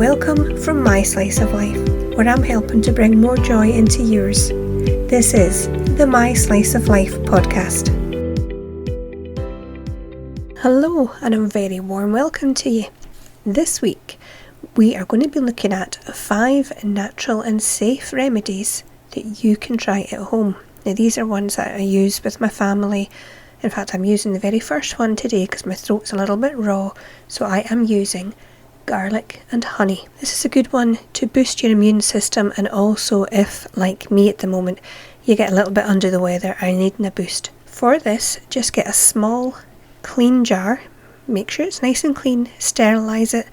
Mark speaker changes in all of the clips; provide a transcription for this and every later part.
Speaker 1: Welcome from my slice of life, where I'm helping to bring more joy into yours. This is the My Slice of Life podcast. Hello, and a very warm welcome to you. This week, we are going to be looking at 5 natural and safe remedies that you can try at home. Now, these are ones that I use with my family. In fact, I'm using the very first one today because my throat's a little bit raw, so I am using garlic and honey. This is a good one to boost your immune system, and also if, like me at the moment, you get a little bit under the weather and needing a boost. For this, just get a small, clean jar, make sure it's nice and clean, sterilise it.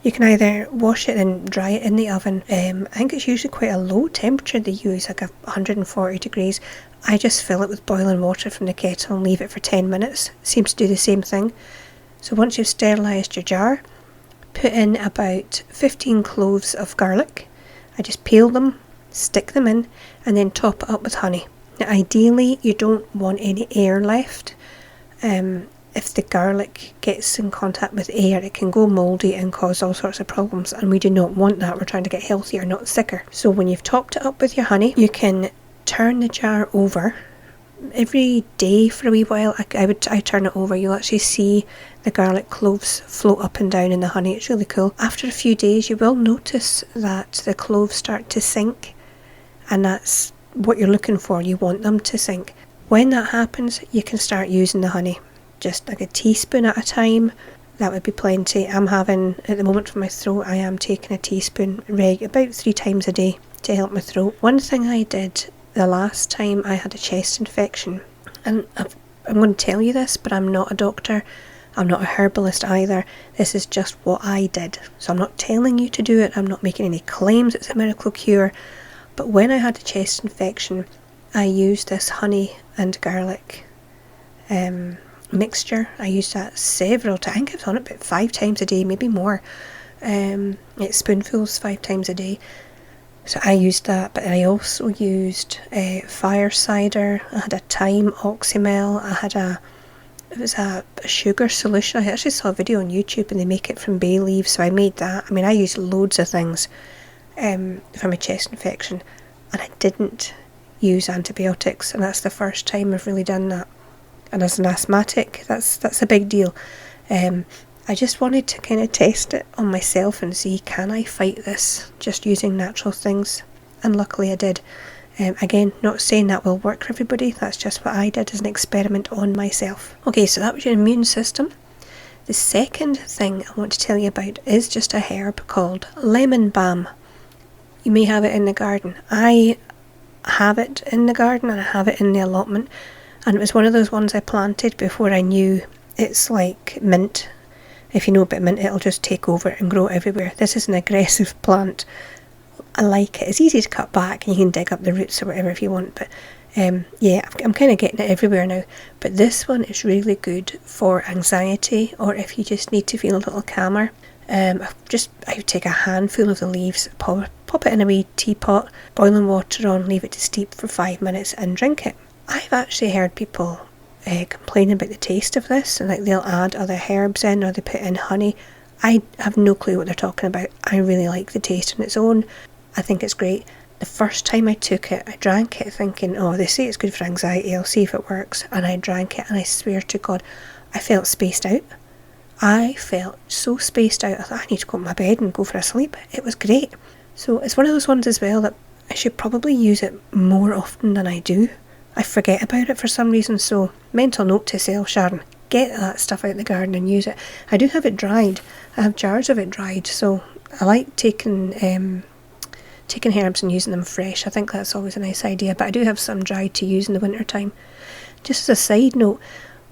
Speaker 1: You can either wash it and dry it in the oven. I think it's usually quite a low temperature they use, like 140 degrees. I just fill it with boiling water from the kettle and leave it for 10 minutes. Seems to do the same thing. So once you've sterilised your jar, put in about 15 cloves of garlic. I just peel them, stick them in, and then top it up with honey. Now, ideally, you don't want any air left. If the garlic gets in contact with air, it can go mouldy and cause all sorts of problems, and we do not want that. We're trying to get healthier, not sicker. So when you've topped it up with your honey, you can turn the jar over. Every day for a wee while, I turn it over. You'll actually see the garlic cloves float up and down in the honey. It's really cool. After a few days, you will notice that the cloves start to sink, and that's what you're looking for. You want them to sink. When that happens, you can start using the honey. Just like a teaspoon at a time. That would be plenty. I'm having, at the moment for my throat, I am taking a teaspoon about 3 times a day to help my throat. One thing I did the last time I had a chest infection, and I'm going to tell you this, but I'm not a doctor, I'm not a herbalist either. This is just what I did. So I'm not telling you to do it, I'm not making any claims it's a miracle cure, but when I had a chest infection, I used this honey and garlic mixture. I used that several times. I think I was on it about 5 times a day, maybe more. It's spoonfuls 5 times a day. So I used that, but I also used fire cider. I had a thyme oxymel. It was a sugar solution. I actually saw a video on YouTube and they make it from bay leaves, so I made that. I mean, I used loads of things for my chest infection, and I didn't use antibiotics, and that's the first time I've really done that. And as an asthmatic, that's a big deal. I just wanted to kind of test it on myself and see, can I fight this just using natural things? And luckily I did. Again, not saying that will work for everybody, that's just what I did as an experiment on myself. Okay, so that was your immune system. The second thing I want to tell you about is just a herb called lemon balm. You may have it in the garden. I have it in the garden and I have it in the allotment. And it was one of those ones I planted before I knew it's like mint. If you know about mint, it'll just take over and grow everywhere. This is an aggressive plant. I like it. It's easy to cut back and you can dig up the roots or whatever if you want. But yeah, I'm kind of getting it everywhere now. But this one is really good for anxiety, or if you just need to feel a little calmer. I would take a handful of the leaves, pop it in a wee teapot, boiling water on, leave it to steep for 5 minutes and drink it. I've actually heard people complaining about the taste of this, and like they'll add other herbs in, or they put in honey. I have no clue what they're talking about. I really like the taste on its own. I think it's great. The first time I took it, I drank it thinking, oh, they say it's good for anxiety, I'll see if it works. And I drank it, and I swear to God, I felt spaced out. I felt so spaced out. I thought, I need to go to my bed and go for a sleep. It was great. So it's one of those ones as well that I should probably use it more often than I do. I forget about it for some reason, so mental note to self, Sharon, get that stuff out of the garden and use it. I do have it dried. I have jars of it dried, so I like taking herbs and using them fresh. I think that's always a nice idea, but I do have some dried to use in the winter time. Just as a side note,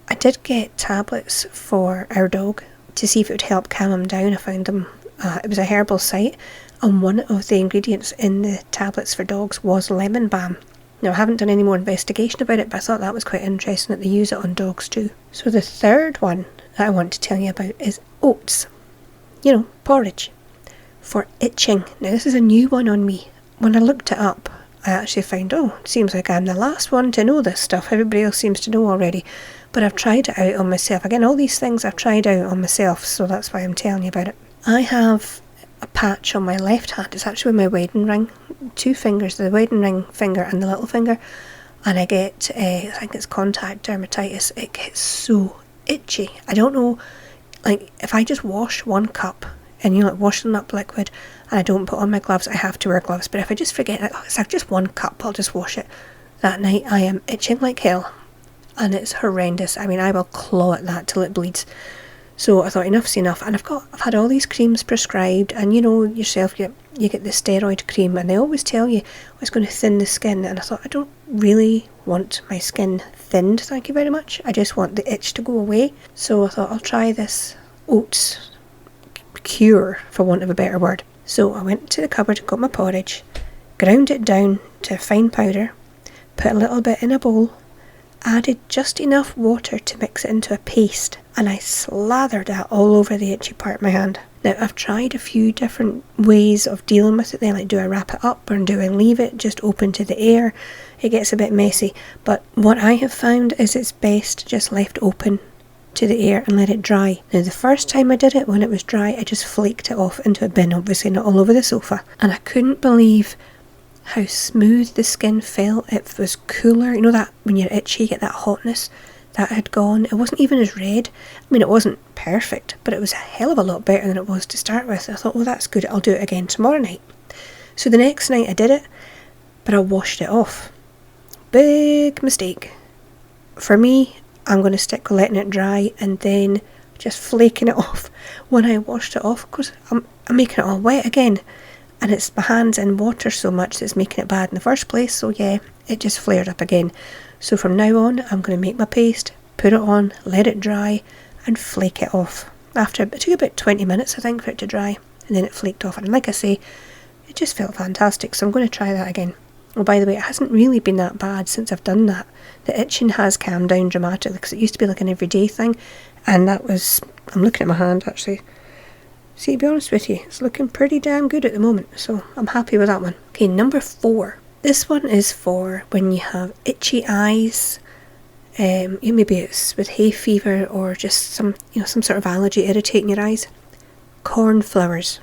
Speaker 1: I did get tablets for our dog to see if it would help calm him down. I found them, it was a herbal site, and one of the ingredients in the tablets for dogs was lemon balm. Now, I haven't done any more investigation about it, but I thought that was quite interesting that they use it on dogs too. So the third one that I want to tell you about is oats. You know, porridge. For itching. Now, this is a new one on me. When I looked it up, I actually found, it seems like I'm the last one to know this stuff. Everybody else seems to know already. But I've tried it out on myself. Again, all these things I've tried out on myself, so that's why I'm telling you about it. I have a patch on my left hand. It's actually my wedding ring, 2 fingers, the wedding ring finger and the little finger, and I get, I think it's contact dermatitis. It gets so itchy. I don't know, like, if I just wash 1 cup, and you know, like washing up liquid, and I don't put on my gloves, I have to wear gloves, but if I just forget, like, oh, it's like just 1 cup, I'll just wash it. That night I am itching like hell, and it's horrendous. I mean, I will claw at that till it bleeds. So I thought enough's enough, and I've had all these creams prescribed, and you know yourself, you get the steroid cream, and they always tell you, oh, it's going to thin the skin, and I thought, I don't really want my skin thinned, thank you very much. I just want the itch to go away. So I thought I'll try this oats cure, for want of a better word. So I went to the cupboard, got my porridge, ground it down to a fine powder, put a little bit in a bowl, added just enough water to mix it into a paste, and I slathered that all over the itchy part of my hand. Now, I've tried a few different ways of dealing with it then, like do I wrap it up or do I leave it just open to the air? It gets a bit messy, but what I have found is it's best just left open to the air and let it dry. Now, the first time I did it, when it was dry, I just flaked it off into a bin, obviously not all over the sofa, and I couldn't believe how smooth the skin felt. It was cooler. You know that when you're itchy, you get that hotness? That had gone. It wasn't even as red. I mean, it wasn't perfect, but it was a hell of a lot better than it was to start with. I thought, well, that's good. I'll do it again tomorrow night. So the next night I did it, but I washed it off. Big mistake. For me, I'm going to stick with letting it dry and then just flaking it off. When I washed it off, of course, I'm making it all wet again. And it's my hands in water so much that's making it bad in the first place. So yeah, it just flared up again. So from now on, I'm going to make my paste, put it on, let it dry, and flake it off. It took about 20 minutes, I think, for it to dry, and then it flaked off. And like I say, it just felt fantastic. So I'm going to try that again. Oh, by the way, it hasn't really been that bad since I've done that. The itching has calmed down dramatically, because it used to be like an everyday thing. And that was, I'm looking at my hand actually. See, to be honest with you, it's looking pretty damn good at the moment, so I'm happy with that one. Okay, number 4. This one is for when you have itchy eyes. Maybe it's with hay fever or just some sort of allergy irritating your eyes. Cornflowers.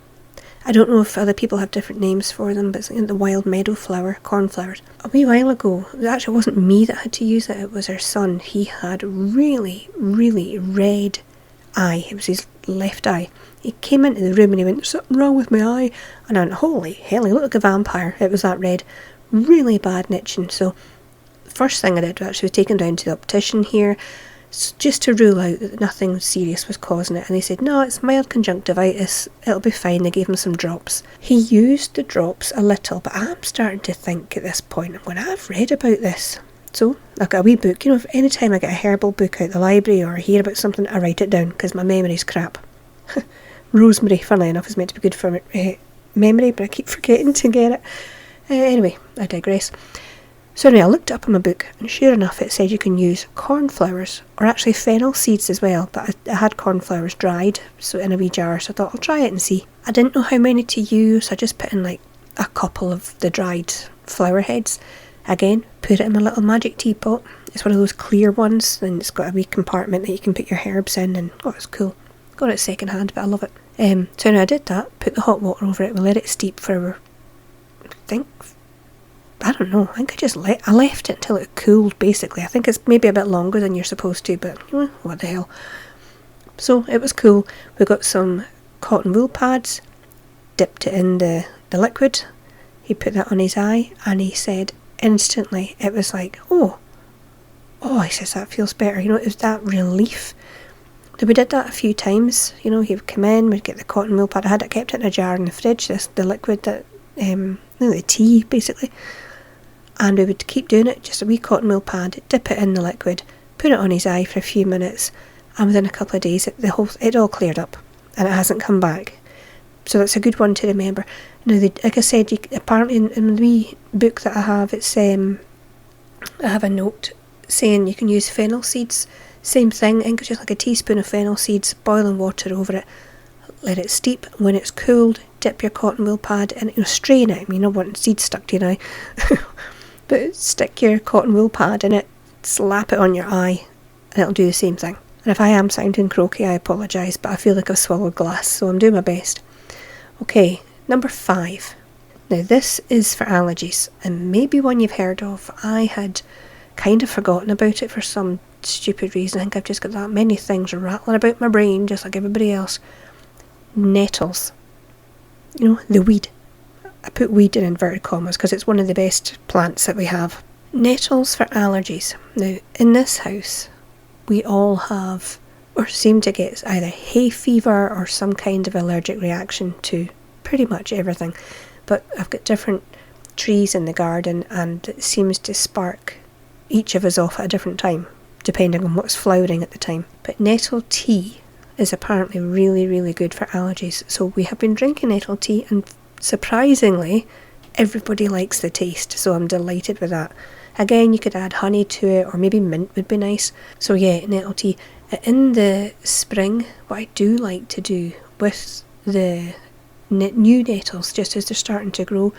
Speaker 1: I don't know if other people have different names for them, but it's like the wild meadow flower, cornflowers. A wee while ago, it actually wasn't me that had to use it, it was our son. He had really, really red eye. It was his left eye. He came into the room and he went, there's something wrong with my eye. And I went, holy hell, he looked like a vampire. It was that red. Really bad and itching. So the first thing I did was actually take him down to the optician here, just to rule out that nothing serious was causing it. And they said, no, it's mild conjunctivitis. It'll be fine. They gave him some drops. He used the drops a little, but I'm starting to think at this point, I'm going, I've read about this. So I've got a wee book. You know, if any time I get a herbal book out the library or hear about something, I write it down because my memory's crap. Rosemary, funnily enough, is meant to be good for memory, but I keep forgetting to get it. Anyway, I digress. So anyway, I looked up in my book, and sure enough, it said you can use cornflowers, or actually fennel seeds as well, but I had cornflowers dried, so in a wee jar, so I thought I'll try it and see. I didn't know how many to use, so I just put in like a couple of the dried flower heads. Again, put it in my little magic teapot. It's one of those clear ones, and it's got a wee compartment that you can put your herbs in, and oh, it's cool. Got it second hand, but I love it. So now I did that, put the hot water over it, we let it steep for, I don't know, I think I left it until it cooled, basically. I think it's maybe a bit longer than you're supposed to, but what the hell. So it was cool. We got some cotton wool pads, dipped it in the liquid. He put that on his eye, and he said instantly, it was like, oh, he says, that feels better. You know, it was that relief. So we did that a few times. You know, he would come in, we'd get the cotton wool pad. I kept it in a jar in the fridge, the liquid that, the tea basically. And we would keep doing it, just a wee cotton wool pad, dip it in the liquid, put it on his eye for a few minutes, and within a couple of days it all cleared up, and it hasn't come back. So that's a good one to remember. Now, like I said, apparently in the wee book that I have, it's I have a note saying you can use fennel seeds. Same thing, I think it's just like a teaspoon of fennel seeds, boiling water over it, let it steep. When it's cooled, dip your cotton wool pad in it, strain it. I mean, you don't want seeds stuck to your eye. But stick your cotton wool pad in it, slap it on your eye, and it'll do the same thing. And if I am sounding croaky, I apologise, but I feel like I've swallowed glass, so I'm doing my best. Okay, number 5. Now this is for allergies, and maybe one you've heard of. I had kind of forgotten about it for some stupid reason. I think I've just got that many things rattling about my brain, just like everybody else. Nettles. You know, the weed. I put weed in inverted commas because it's one of the best plants that we have. Nettles for allergies. Now, in this house, we all have, or seem to get, either hay fever or some kind of allergic reaction to pretty much everything. But I've got different trees in the garden, and it seems to spark each of us off at a different time, depending on what's flowering at the time. But nettle tea is apparently really, really good for allergies. So we have been drinking nettle tea, and surprisingly, everybody likes the taste. So I'm delighted with that. Again, you could add honey to it, or maybe mint would be nice. So yeah, nettle tea. In the spring, what I do like to do with the new nettles, just as they're starting to grow,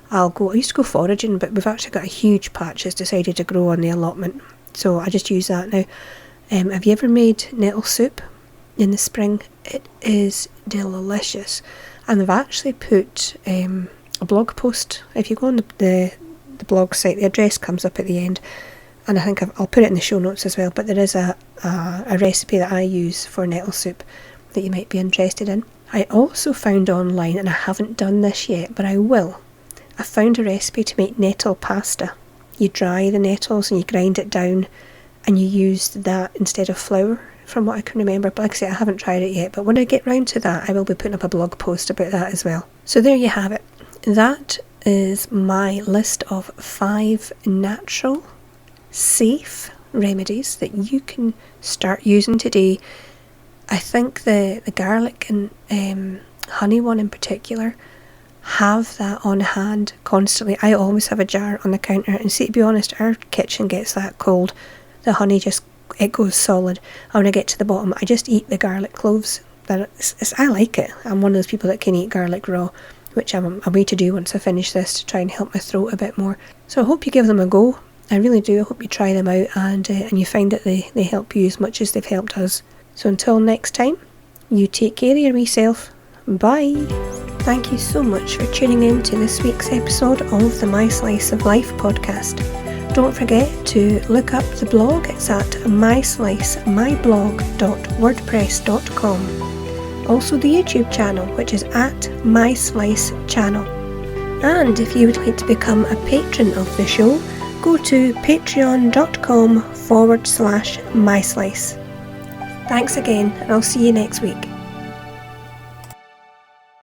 Speaker 1: I used to go foraging, but we've actually got a huge patch that's decided to grow on the allotment, so I just use that now. Have you ever made nettle soup in the spring? It is delicious, and I've actually put a blog post. If you go on the blog site, the address comes up at the end, and I think I'll put it in the show notes as well, but there is a recipe that I use for nettle soup that you might be interested in. I also found online, and I haven't done this yet, but I will. I found a recipe to make nettle pasta. You dry the nettles and you grind it down, and you use that instead of flour, from what I can remember. But like I say, I haven't tried it yet, but when I get round to that, I will be putting up a blog post about that as well. So there you have it. That is my list of 5 natural, safe remedies that you can start using today. I think the garlic and honey one in particular, have that on hand constantly. I always have a jar on the counter, and see, to be honest, our kitchen gets that cold. The honey it goes solid. And when I get to the bottom, I just eat the garlic cloves. I like it. I'm one of those people that can eat garlic raw, which I'm away to do once I finish this, to try and help my throat a bit more. So I hope you give them a go. I really do. I hope you try them out, and you find that they help you as much as they've helped us. So until next time, you take care of your wee self. Bye. Thank you so much for tuning in to this week's episode of the My Slice of Life podcast. Don't forget to look up the blog. It's at myslice.wordpress.com. Also the YouTube channel, which is at My Slice Channel. And if you would like to become a patron of the show, go to patreon.com/myslice. Thanks again, and I'll see you next week.